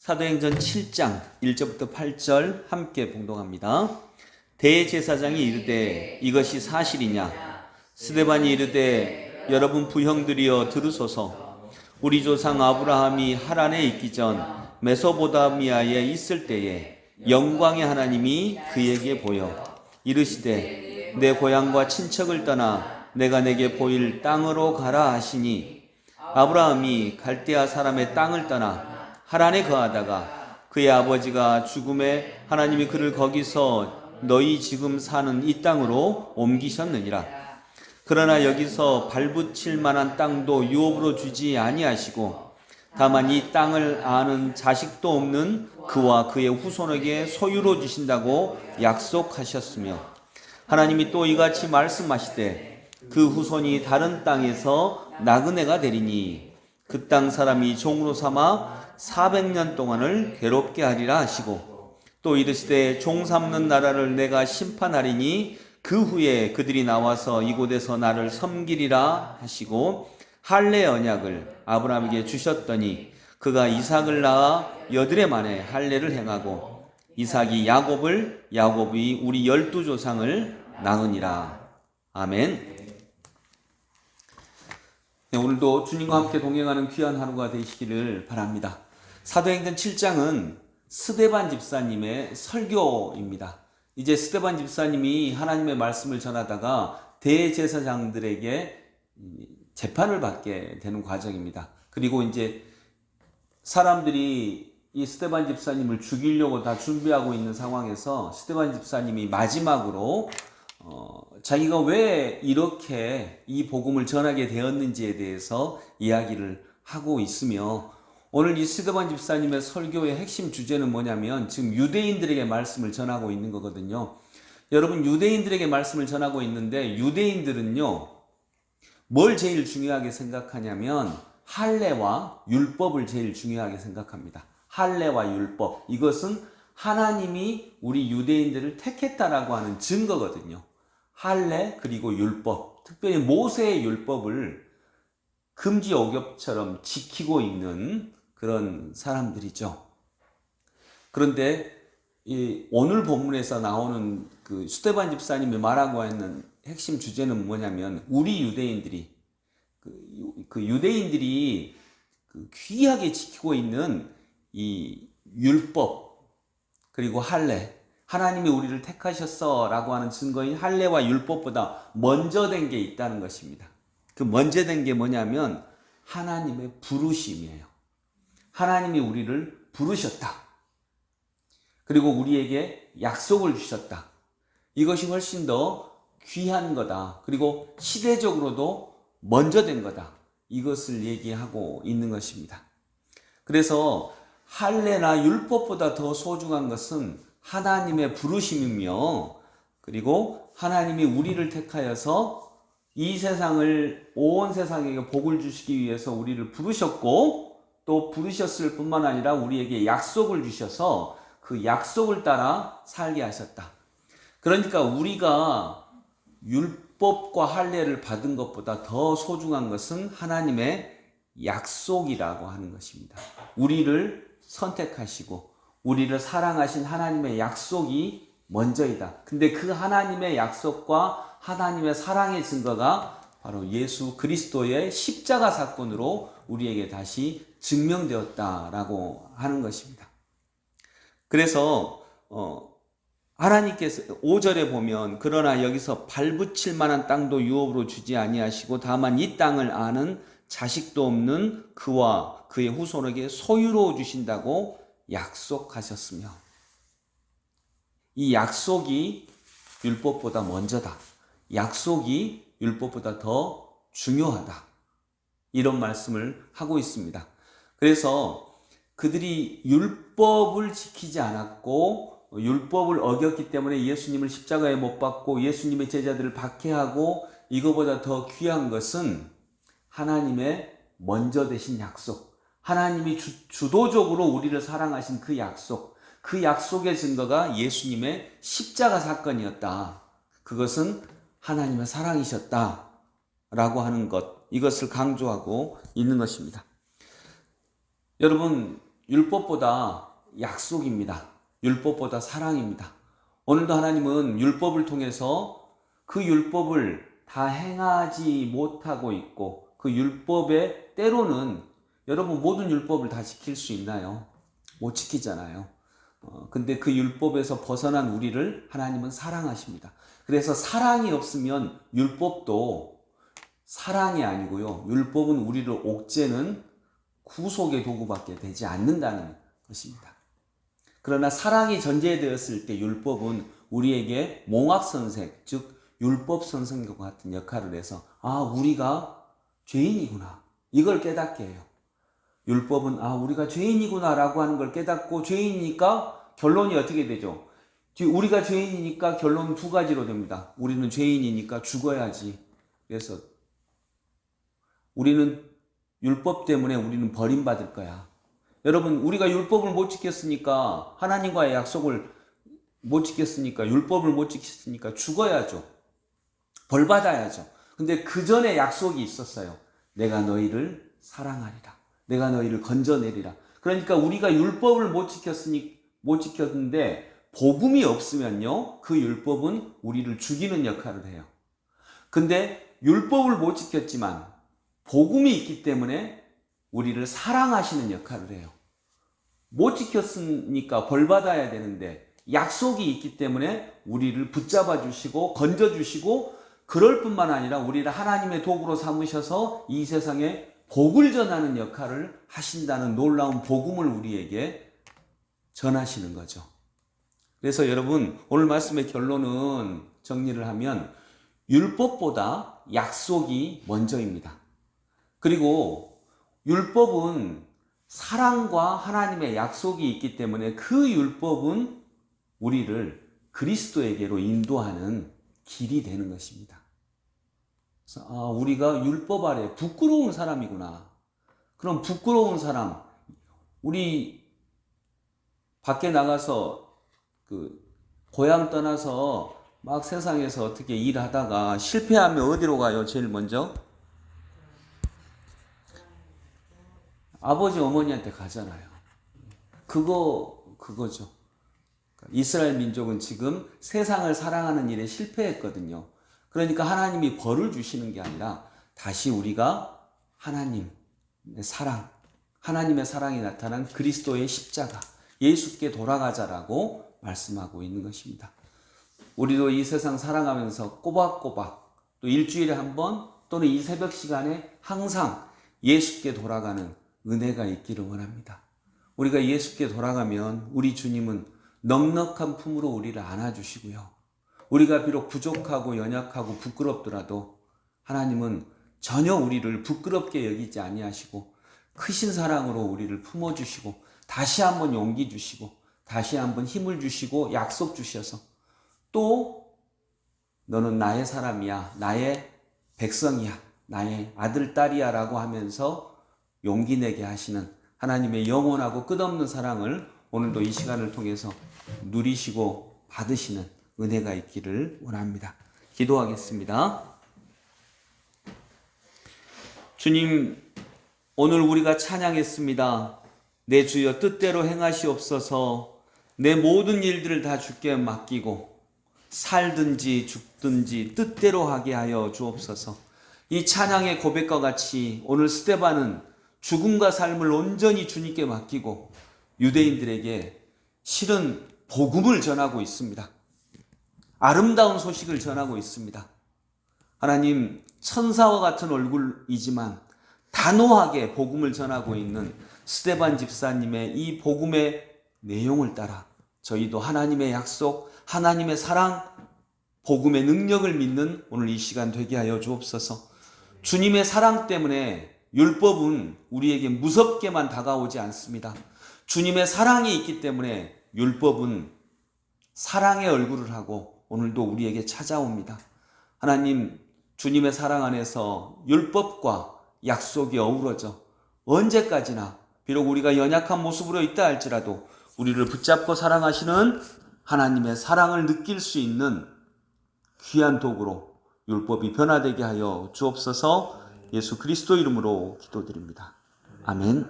사도행전 7장 1절부터 8절 함께 봉독합니다. 대제사장이 이르되 이것이 사실이냐? 스데반이 이르되 여러분 부형들이여 들으소서. 우리 조상 아브라함이 하란에 있기 전 메소포타미아에 있을 때에 영광의 하나님이 그에게 보여 이르시되 내 고향과 친척을 떠나 내가 내게 보일 땅으로 가라 하시니, 아브라함이 갈대아 사람의 땅을 떠나 하란에 거하다가 그의 아버지가 죽음에 하나님이 그를 거기서 너희 지금 사는 이 땅으로 옮기셨느니라. 그러나 여기서 발붙일 만한 땅도 유업으로 주지 아니하시고 다만 이 땅을 아는 자식도 없는 그와 그의 후손에게 소유로 주신다고 약속하셨으며, 하나님이 또 이같이 말씀하시되 그 후손이 다른 땅에서 나그네가 되리니 그 땅 사람이 종으로 삼아 400년 동안을 괴롭게 하리라 하시고, 또 이르시되 종 삼는 나라를 내가 심판하리니 그 후에 그들이 나와서 이곳에서 나를 섬기리라 하시고, 할례 언약을 아브라함에게 주셨더니 그가 이삭을 낳아 여드레 만에 할례를 행하고 이삭이 야곱을, 야곱이 우리 12조상을 낳으니라. 아멘. 네, 오늘도 주님과 함께 동행하는 귀한 하루가 되시기를 바랍니다. 사도행전 7장은 스데반 집사님의 설교입니다. 이제 스데반 집사님이 하나님의 말씀을 전하다가 대제사장들에게 재판을 받게 되는 과정입니다. 그리고 이제 사람들이 이 스데반 집사님을 죽이려고 다 준비하고 있는 상황에서 스데반 집사님이 마지막으로 자기가 왜 이렇게 이 복음을 전하게 되었는지에 대해서 이야기를 하고 있으며, 오늘 이 스데반 집사님의 설교의 핵심 주제는 뭐냐면 지금 유대인들에게 말씀을 전하고 있는 거거든요. 여러분, 유대인들에게 말씀을 전하고 있는데 유대인들은요, 뭘 제일 중요하게 생각하냐면 할례와 율법을 제일 중요하게 생각합니다. 할례와 율법, 이것은 하나님이 우리 유대인들을 택했다라고 하는 증거거든요. 할례 그리고 율법, 특별히 모세의 율법을 금지 억엽처럼 지키고 있는 그런 사람들이죠. 그런데 오늘 본문에서 나오는 그 스데반 집사님이 말하고 있는 핵심 주제는 뭐냐면, 우리 유대인들이 그 유대인들이 귀하게 지키고 있는 이 율법 그리고 할례, 하나님이 우리를 택하셨어 라고 하는 증거인 할례와 율법보다 먼저 된 게 있다는 것입니다. 그 먼저 된 게 뭐냐면 하나님의 부르심이에요. 하나님이 우리를 부르셨다. 그리고 우리에게 약속을 주셨다. 이것이 훨씬 더 귀한 거다. 그리고 시대적으로도 먼저 된 거다. 이것을 얘기하고 있는 것입니다. 그래서 할례나 율법보다 더 소중한 것은 하나님의 부르심이며, 그리고 하나님이 우리를 택하여서 이 세상을, 온 세상에게 복을 주시기 위해서 우리를 부르셨고, 또 부르셨을 뿐만 아니라 우리에게 약속을 주셔서 그 약속을 따라 살게 하셨다. 그러니까 우리가 율법과 할례를 받은 것보다 더 소중한 것은 하나님의 약속이라고 하는 것입니다. 우리를 선택하시고 우리를 사랑하신 하나님의 약속이 먼저이다. 근데 그 하나님의 약속과 하나님의 사랑의 증거가 바로 예수 그리스도의 십자가 사건으로 우리에게 다시 증명되었다라고 하는 것입니다. 그래서 하나님께서 5절에 보면, 그러나 여기서 발붙일 만한 땅도 유업으로 주지 아니하시고 다만 이 땅을 아는 자식도 없는 그와 그의 후손에게 소유로 주신다고 약속하셨으며, 이 약속이 율법보다 먼저다. 약속이 율법보다 더 중요하다. 이런 말씀을 하고 있습니다. 그래서 그들이 율법을 지키지 않았고 율법을 어겼기 때문에 예수님을 십자가에 못 박고 예수님의 제자들을 박해하고, 이거보다 더 귀한 것은 하나님의 먼저 되신 약속, 하나님이 주도적으로 우리를 사랑하신 그 약속, 그 약속의 증거가 예수님의 십자가 사건이었다. 그것은 하나님의 사랑이셨다 라고 하는 것, 이것을 강조하고 있는 것입니다. 여러분, 율법보다 약속입니다. 율법보다 사랑입니다. 오늘도 하나님은 율법을 통해서 그 율법을 다 행하지 못하고 있고 그 율법에 때로는 여러분 모든 율법을 다 지킬 수 있나요? 못 지키잖아요. 근데 그 율법에서 벗어난 우리를 하나님은 사랑하십니다. 그래서 사랑이 없으면 율법도 사랑이 아니고요. 율법은 우리를 옥죄는 구속의 도구밖에 되지 않는다는 것입니다. 그러나 사랑이 전제되었을 때 율법은 우리에게 몽학선생, 즉 율법선생과 같은 역할을 해서 우리가 죄인이구나 이걸 깨닫게 해요. 율법은 우리가 죄인이구나 라고 하는 걸 깨닫고 죄인이니까 결론이 어떻게 되죠? 우리가 죄인이니까 결론은 두 가지로 됩니다. 우리는 죄인이니까 죽어야지. 그래서 우리는 율법 때문에 우리는 버림받을 거야. 여러분, 우리가 율법을 못 지켰으니까, 하나님과의 약속을 못 지켰으니까, 율법을 못 지켰으니까 죽어야죠. 벌받아야죠. 근데 그 전에 약속이 있었어요. 내가 너희를 사랑하리라. 내가 너희를 건져내리라. 그러니까 우리가 율법을 못 지켰는데 복음이 없으면요, 그 율법은 우리를 죽이는 역할을 해요. 근데 율법을 못 지켰지만 복음이 있기 때문에 우리를 사랑하시는 역할을 해요. 못 지켰으니까 벌받아야 되는데 약속이 있기 때문에 우리를 붙잡아 주시고 건져 주시고, 그럴 뿐만 아니라 우리를 하나님의 도구로 삼으셔서 이 세상에 복을 전하는 역할을 하신다는 놀라운 복음을 우리에게 전하시는 거죠. 그래서 여러분, 오늘 말씀의 결론은 정리를 하면 율법보다 약속이 먼저입니다. 그리고 율법은 사랑과 하나님의 약속이 있기 때문에 그 율법은 우리를 그리스도에게로 인도하는 길이 되는 것입니다. 그래서 우리가 율법 아래 부끄러운 사람이구나. 그럼 부끄러운 사람, 우리 밖에 나가서 고향 떠나서 막 세상에서 어떻게 일하다가 실패하면 어디로 가요? 제일 먼저? 아버지 어머니한테 가잖아요. 그거죠. 이스라엘 민족은 지금 세상을 사랑하는 일에 실패했거든요. 그러니까 하나님이 벌을 주시는 게 아니라 다시 우리가 하나님의 사랑이 나타난 그리스도의 십자가, 예수께 돌아가자라고 말씀하고 있는 것입니다. 우리도 이 세상 살아가면서 꼬박꼬박 또 일주일에 한 번 또는 이 새벽 시간에 항상 예수께 돌아가는 은혜가 있기를 원합니다. 우리가 예수께 돌아가면 우리 주님은 넉넉한 품으로 우리를 안아주시고요. 우리가 비록 부족하고 연약하고 부끄럽더라도 하나님은 전혀 우리를 부끄럽게 여기지 아니하시고 크신 사랑으로 우리를 품어주시고 다시 한번 용기 주시고 다시 한번 힘을 주시고 약속 주셔서 또 너는 나의 사람이야, 나의 백성이야, 나의 아들, 딸이야 라고 하면서 용기 내게 하시는 하나님의 영원하고 끝없는 사랑을 오늘도 이 시간을 통해서 누리시고 받으시는 은혜가 있기를 원합니다. 기도하겠습니다. 주님, 오늘 우리가 찬양했습니다. 내 주여 뜻대로 행하시옵소서. 내 모든 일들을 다 주께 맡기고 살든지 죽든지 뜻대로 하게 하여 주옵소서. 이 찬양의 고백과 같이 오늘 스데반은 죽음과 삶을 온전히 주님께 맡기고 유대인들에게 실은 복음을 전하고 있습니다. 아름다운 소식을 전하고 있습니다. 하나님, 천사와 같은 얼굴이지만 단호하게 복음을 전하고 있는 스데반 집사님의 이 복음의 내용을 따라 저희도 하나님의 약속, 하나님의 사랑, 복음의 능력을 믿는 오늘 이 시간 되게 하여 주옵소서. 주님의 사랑 때문에 율법은 우리에게 무섭게만 다가오지 않습니다. 주님의 사랑이 있기 때문에 율법은 사랑의 얼굴을 하고 오늘도 우리에게 찾아옵니다. 하나님, 주님의 사랑 안에서 율법과 약속이 어우러져 언제까지나 비록 우리가 연약한 모습으로 있다 할지라도 우리를 붙잡고 사랑하시는 하나님의 사랑을 느낄 수 있는 귀한 도구로 율법이 변화되게 하여 주옵소서. 예수 그리스도 이름으로 기도드립니다. 아멘.